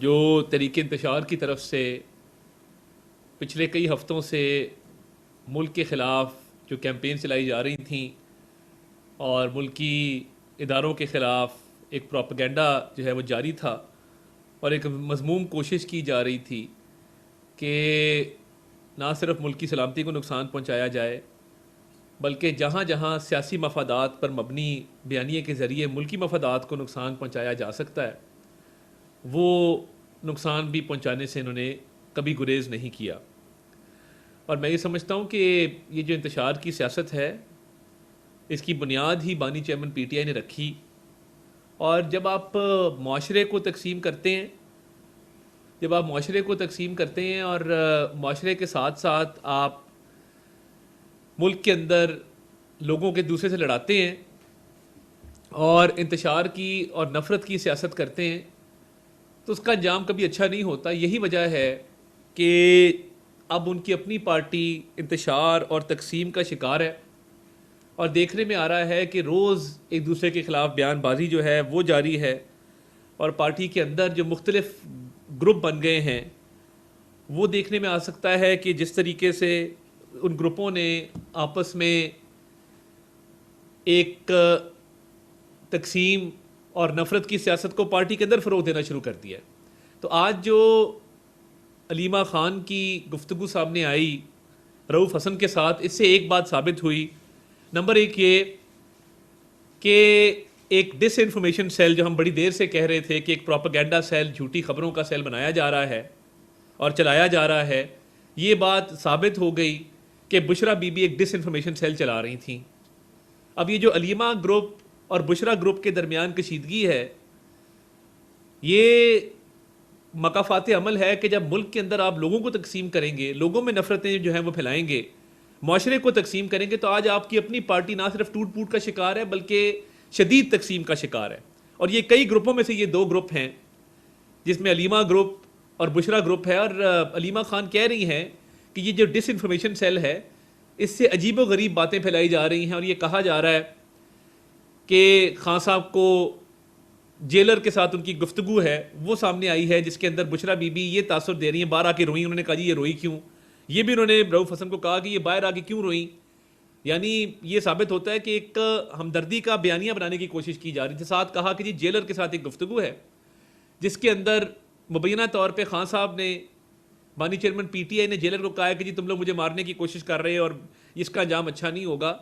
جو تحریک انتشار کی طرف سے پچھلے کئی ہفتوں سے ملک کے خلاف جو کیمپین چلائی جا رہی تھیں اور ملکی اداروں کے خلاف ایک پروپیگنڈا جو ہے وہ جاری تھا اور ایک مذموم کوشش کی جا رہی تھی کہ نہ صرف ملکی سلامتی کو نقصان پہنچایا جائے بلکہ جہاں جہاں سیاسی مفادات پر مبنی بیانیے کے ذریعے ملکی مفادات کو نقصان پہنچایا جا سکتا ہے وہ نقصان بھی پہنچانے سے انہوں نے کبھی گریز نہیں کیا۔ اور میں یہ سمجھتا ہوں کہ یہ جو انتشار کی سیاست ہے اس کی بنیاد ہی بانی چیئرمین پی ٹی آئی نے رکھی، اور جب آپ معاشرے کو تقسیم کرتے ہیں اور معاشرے کے ساتھ ساتھ آپ ملک کے اندر لوگوں کے دوسرے سے لڑاتے ہیں اور انتشار کی اور نفرت کی سیاست کرتے ہیں تو اس کا انجام کبھی اچھا نہیں ہوتا۔ یہی وجہ ہے کہ اب ان کی اپنی پارٹی انتشار اور تقسیم کا شکار ہے، اور دیکھنے میں آ رہا ہے کہ روز ایک دوسرے کے خلاف بیان بازی جو ہے وہ جاری ہے، اور پارٹی کے اندر جو مختلف گروپ بن گئے ہیں وہ دیکھنے میں آ سکتا ہے کہ جس طریقے سے ان گروپوں نے آپس میں ایک تقسیم اور نفرت کی سیاست کو پارٹی کے اندر فروغ دینا شروع کر دیا ہے۔ تو آج جو علیمہ خان کی گفتگو سامنے آئی رؤوف حسن کے ساتھ، اس سے ایک بات ثابت ہوئی، نمبر ایک یہ کہ ایک ڈس انفارمیشن سیل جو ہم بڑی دیر سے کہہ رہے تھے کہ ایک پروپیگنڈا سیل، جھوٹی خبروں کا سیل بنایا جا رہا ہے اور چلایا جا رہا ہے، یہ بات ثابت ہو گئی کہ بشرا بی بی ایک ڈس انفارمیشن سیل چلا رہی تھیں۔ اب یہ جو علیمہ گروپ اور بشرا گروپ کے درمیان کشیدگی ہے، یہ مقافات عمل ہے کہ جب ملک کے اندر آپ لوگوں کو تقسیم کریں گے، لوگوں میں نفرتیں جو ہیں وہ پھیلائیں گے، معاشرے کو تقسیم کریں گے، تو آج آپ کی اپنی پارٹی نہ صرف ٹوٹ پھوٹ کا شکار ہے بلکہ شدید تقسیم کا شکار ہے۔ اور یہ کئی گروپوں میں سے یہ دو گروپ ہیں جس میں علیمہ گروپ اور بشرا گروپ ہے، اور علیمہ خان کہہ رہی ہیں کہ یہ جو ڈس انفارمیشن سیل ہے اس سے عجیب و غریب باتیں پھیلائی جا رہی ہیں، اور یہ کہا جا رہا ہے کہ خان صاحب کو جیلر کے ساتھ ان کی گفتگو ہے وہ سامنے آئی ہے جس کے اندر بشرا بی بی یہ تاثر دے رہی ہیں، باہر آ کے روئیں، انہوں نے کہا جی یہ روئی کیوں، یہ بھی انہوں نے رؤوف حسن کو کہا کہ یہ باہر آ کے کیوں روئیں، یعنی یہ ثابت ہوتا ہے کہ ایک ہمدردی کا بیانیہ بنانے کی کوشش کی جا رہی تھی۔ ساتھ کہا کہ جی جیلر کے ساتھ ایک گفتگو ہے جس کے اندر مبینہ طور پہ خان صاحب نے، بانی چیئرمین پی ٹی آئی نے جیلر کو کہا ہے کہ جی تم لوگ مجھے مارنے کی کوشش کر رہے ہیں اور اس کا انجام اچھا نہیں ہوگا۔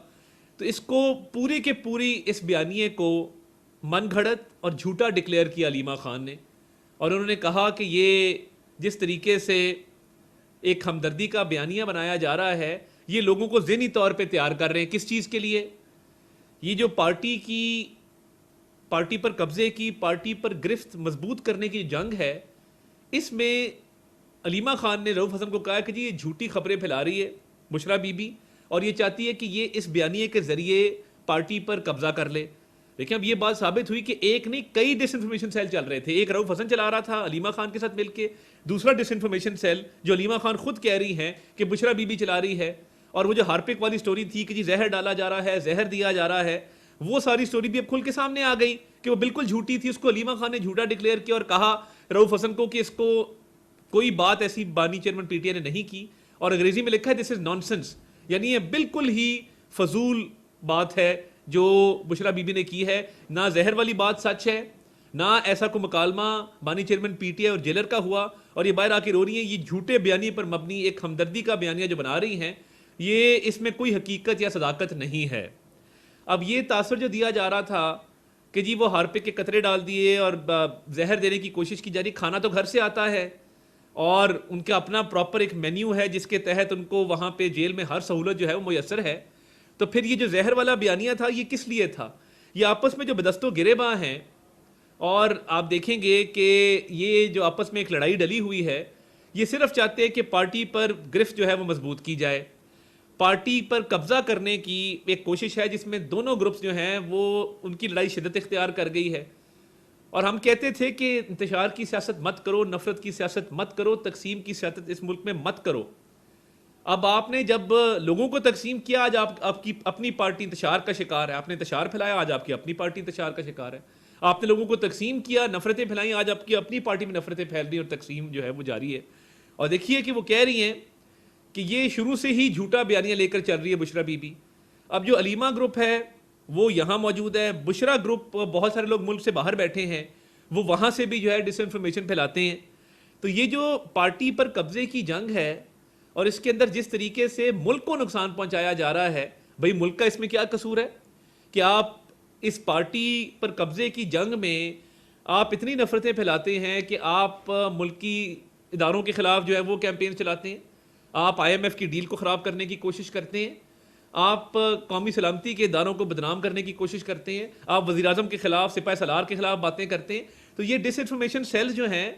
تو اس کو پوری کے پوری اس بیانیے کو من گھڑت اور جھوٹا ڈکلیئر کیا علیمہ خان نے، اور انہوں نے کہا کہ یہ جس طریقے سے ایک ہمدردی کا بیانیہ بنایا جا رہا ہے یہ لوگوں کو ذہنی طور پہ تیار کر رہے ہیں کس چیز کے لیے؟ یہ جو پارٹی پر قبضے کی، پارٹی پر گرفت مضبوط کرنے کی جنگ ہے، اس میں علیمہ خان نے رؤوف حسن کو کہا کہ جی یہ جھوٹی خبریں پھیلا رہی ہے بشرا بی بی، اور یہ چاہتی ہے کہ یہ اس بیانیے کے ذریعے پارٹی پر قبضہ کر لے۔ لیکن اب یہ بات ثابت ہوئی کہ ایک نہیں کئی ڈس انفارمیشن سیل چل رہے تھے، ایک رؤوف حسن چلا رہا تھا علیمہ خان کے ساتھ مل کے، دوسرا ڈس انفارمیشن سیل جو علیمہ خان خود کہہ رہی ہیں کہ بشرا بی بی چلا رہی ہے، اور وہ جو ہارپک والی سٹوری تھی کہ جی زہر ڈالا جا رہا ہے، زہر دیا جا رہا ہے، وہ ساری سٹوری بھی اب کھل کے سامنے آ گئی کہ وہ بالکل جھوٹی تھی، اس کو علیمہ خان نے جھوٹا ڈکلیئر کیا اور کہا رؤوف حسن کو کہ اس کو کوئی بات ایسی بانی چیئرمین پی ٹی آئی نے نہیں کی، اور انگریزی میں لکھا ہے دس از نان سینس، یعنی یہ بالکل ہی فضول بات ہے جو بشرا بی بی نے کی ہے، نہ زہر والی بات سچ ہے، نہ ایسا کوئی مکالمہ بانی چیئرمین پی ٹی آئی اور جیلر کا ہوا، اور یہ باہر آ کے رو رہی ہیں، یہ جھوٹے بیانیے پر مبنی ایک ہمدردی کا بیانیہ جو بنا رہی ہیں، یہ اس میں کوئی حقیقت یا صداقت نہیں ہے۔ اب یہ تاثر جو دیا جا رہا تھا کہ جی وہ ہارپک کے قطرے ڈال دیے اور زہر دینے کی کوشش کی جا رہی، کھانا تو گھر سے آتا ہے اور ان کا اپنا پراپر ایک مینیو ہے جس کے تحت ان کو وہاں پہ جیل میں ہر سہولت جو ہے وہ میسر ہے، تو پھر یہ جو زہر والا بیانیہ تھا یہ کس لیے تھا؟ یہ آپس میں جو بدست و گریباں ہیں، اور آپ دیکھیں گے کہ یہ جو آپس میں ایک لڑائی ڈلی ہوئی ہے، یہ صرف چاہتے ہیں کہ پارٹی پر گرفت جو ہے وہ مضبوط کی جائے، پارٹی پر قبضہ کرنے کی ایک کوشش ہے جس میں دونوں گروپس جو ہیں وہ ان کی لڑائی شدت اختیار کر گئی ہے۔ اور ہم کہتے تھے کہ انتشار کی سیاست مت کرو، نفرت کی سیاست مت کرو، تقسیم کی سیاست اس ملک میں مت کرو۔ اب آپ نے جب لوگوں کو تقسیم کیا، آج آپ کی اپنی پارٹی انتشار کا شکار ہے، آپ نے انتشار پھیلایا، آج آپ کی اپنی پارٹی انتشار کا شکار ہے۔ آپ نے لوگوں کو تقسیم کیا، نفرتیں پھیلائیں، آج آپ کی اپنی پارٹی میں نفرتیں پھیل رہی ہیں اور تقسیم جو ہے وہ جاری ہے. اور دیکھیے کہ وہ کہہ رہی ہیں کہ یہ شروع سے ہی جھوٹا بیانیہ لے کر چل رہی ہے بشرا بی بی. اب جو علیمہ گروپ ہے وہ یہاں موجود ہے، بشرا گروپ بہت سارے لوگ ملک سے باہر بیٹھے ہیں، وہ وہاں سے بھی جو ہے ڈس انفارمیشن پھیلاتے ہیں. تو یہ جو پارٹی پر قبضے کی جنگ ہے اور اس کے اندر جس طریقے سے ملک کو نقصان پہنچایا جا رہا ہے، بھئی ملک کا اس میں کیا قصور ہے کہ آپ اس پارٹی پر قبضے کی جنگ میں آپ اتنی نفرتیں پھیلاتے ہیں کہ آپ ملکی اداروں کے خلاف جو ہے وہ کیمپین چلاتے ہیں، آپ آئی ایم ایف کی ڈیل کو خراب کرنے کی کوشش کرتے ہیں، آپ قومی سلامتی کے اداروں کو بدنام کرنے کی کوشش کرتے ہیں، آپ وزیر اعظم کے خلاف، سپاہ سالار کے خلاف باتیں کرتے ہیں. تو یہ ڈس انفارمیشن سیل جو ہیں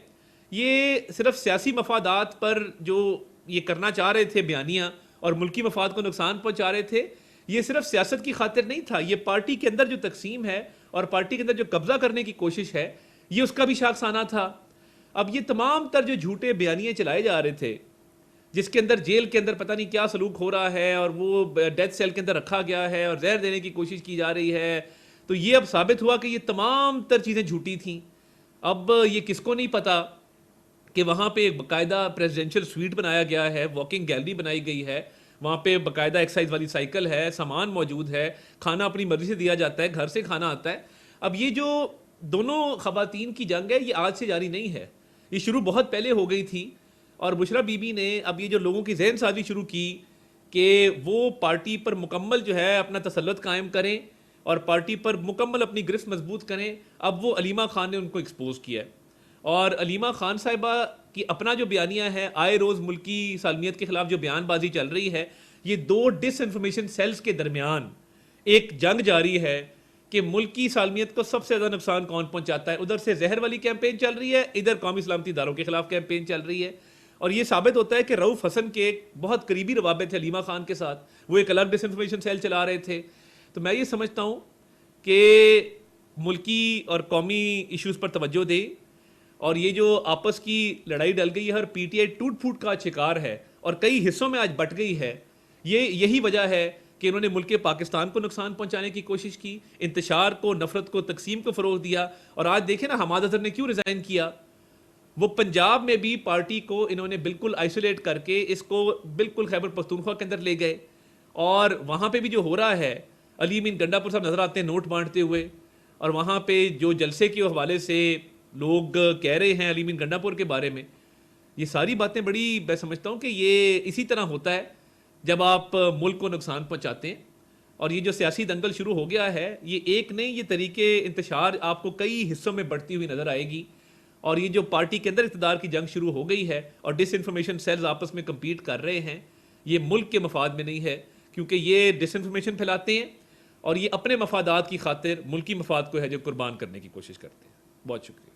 یہ صرف سیاسی مفادات پر جو یہ کرنا چاہ رہے تھے بیانیہ اور ملکی مفاد کو نقصان پہنچا رہے تھے، یہ صرف سیاست کی خاطر نہیں تھا، یہ پارٹی کے اندر جو تقسیم ہے اور پارٹی کے اندر جو قبضہ کرنے کی کوشش ہے یہ اس کا بھی شاخسانہ تھا. اب یہ تمام تر جو جھوٹے بیانیے چلائے جا رہے تھے، جس کے اندر جیل کے اندر پتہ نہیں کیا سلوک ہو رہا ہے اور وہ ڈیتھ سیل کے اندر رکھا گیا ہے اور زہر دینے کی کوشش کی جا رہی ہے، تو یہ اب ثابت ہوا کہ یہ تمام تر چیزیں جھوٹی تھیں. اب یہ کس کو نہیں پتا کہ وہاں پہ ایک باقاعدہ پریزیڈنشل سویٹ بنایا گیا ہے، واکنگ گیلری بنائی گئی ہے، وہاں پہ باقاعدہ ایکسرسائز والی سائیکل ہے، سامان موجود ہے، کھانا اپنی مرضی سے دیا جاتا ہے، گھر سے کھانا آتا ہے. اب یہ جو دونوں خواتین کی جنگ ہے یہ آج سے جاری نہیں ہے، یہ شروع بہت پہلے ہو گئی تھی. اور بشرا بی بی نے اب یہ جو لوگوں کی ذہن سازی شروع کی کہ وہ پارٹی پر مکمل جو ہے اپنا تسلط قائم کریں اور پارٹی پر مکمل اپنی گرفت مضبوط کریں، اب وہ علیمہ خان نے ان کو ایکسپوز کیا ہے. اور علیمہ خان صاحبہ کی اپنا جو بیانیہ ہے، آئے روز ملکی سالمیت کے خلاف جو بیان بازی چل رہی ہے، یہ دو ڈس انفارمیشن سیلز کے درمیان ایک جنگ جاری ہے کہ ملکی سالمیت کو سب سے زیادہ نقصان کون پہنچاتا ہے. ادھر سے زہر والی کیمپین چل رہی ہے، ادھر قومی سلامتی اداروں کے خلاف کیمپین چل رہی ہے. اور یہ ثابت ہوتا ہے کہ رؤف حسن کے ایک بہت قریبی روابط تھے علیمہ خان کے ساتھ، وہ ایک الگ ڈس انفارمیشن سیل چلا رہے تھے. تو میں یہ سمجھتا ہوں کہ ملکی اور قومی ایشوز پر توجہ دیں، اور یہ جو آپس کی لڑائی ڈل گئی ہے اور پی ٹی آئی ٹوٹ پھوٹ کا شکار ہے اور کئی حصوں میں آج بٹ گئی ہے، یہی وجہ ہے کہ انہوں نے ملک پاکستان کو نقصان پہنچانے کی کوشش کی، انتشار کو، نفرت کو، تقسیم کو فروغ دیا. اور آج دیکھیں نا حماد اظہر نے کیوں ریزائن کیا. وہ پنجاب میں بھی پارٹی کو انہوں نے بالکل آئسولیٹ کر کے اس کو بالکل خیبر پختونخوا کے اندر لے گئے، اور وہاں پہ بھی جو ہو رہا ہے، علی امین گنڈا پور صاحب نظر آتے ہیں نوٹ بانٹتے ہوئے، اور وہاں پہ جو جلسے کے حوالے سے لوگ کہہ رہے ہیں علی امین گنڈا پور کے بارے میں، یہ ساری باتیں بڑی میں سمجھتا ہوں کہ یہ اسی طرح ہوتا ہے جب آپ ملک کو نقصان پہنچاتے ہیں. اور یہ جو سیاسی دنگل شروع ہو گیا ہے، یہ ایک نہیں، یہ طریقے انتشار آپ کو کئی حصوں میں بڑھتی ہوئی نظر آئے گی. اور یہ جو پارٹی کے اندر اقتدار کی جنگ شروع ہو گئی ہے اور ڈس انفارمیشن سیلز آپس میں کمپیٹ کر رہے ہیں، یہ ملک کے مفاد میں نہیں ہے، کیونکہ یہ ڈس انفارمیشن پھیلاتے ہیں اور یہ اپنے مفادات کی خاطر ملکی مفاد کو ہے جو قربان کرنے کی کوشش کرتے ہیں. بہت شکریہ.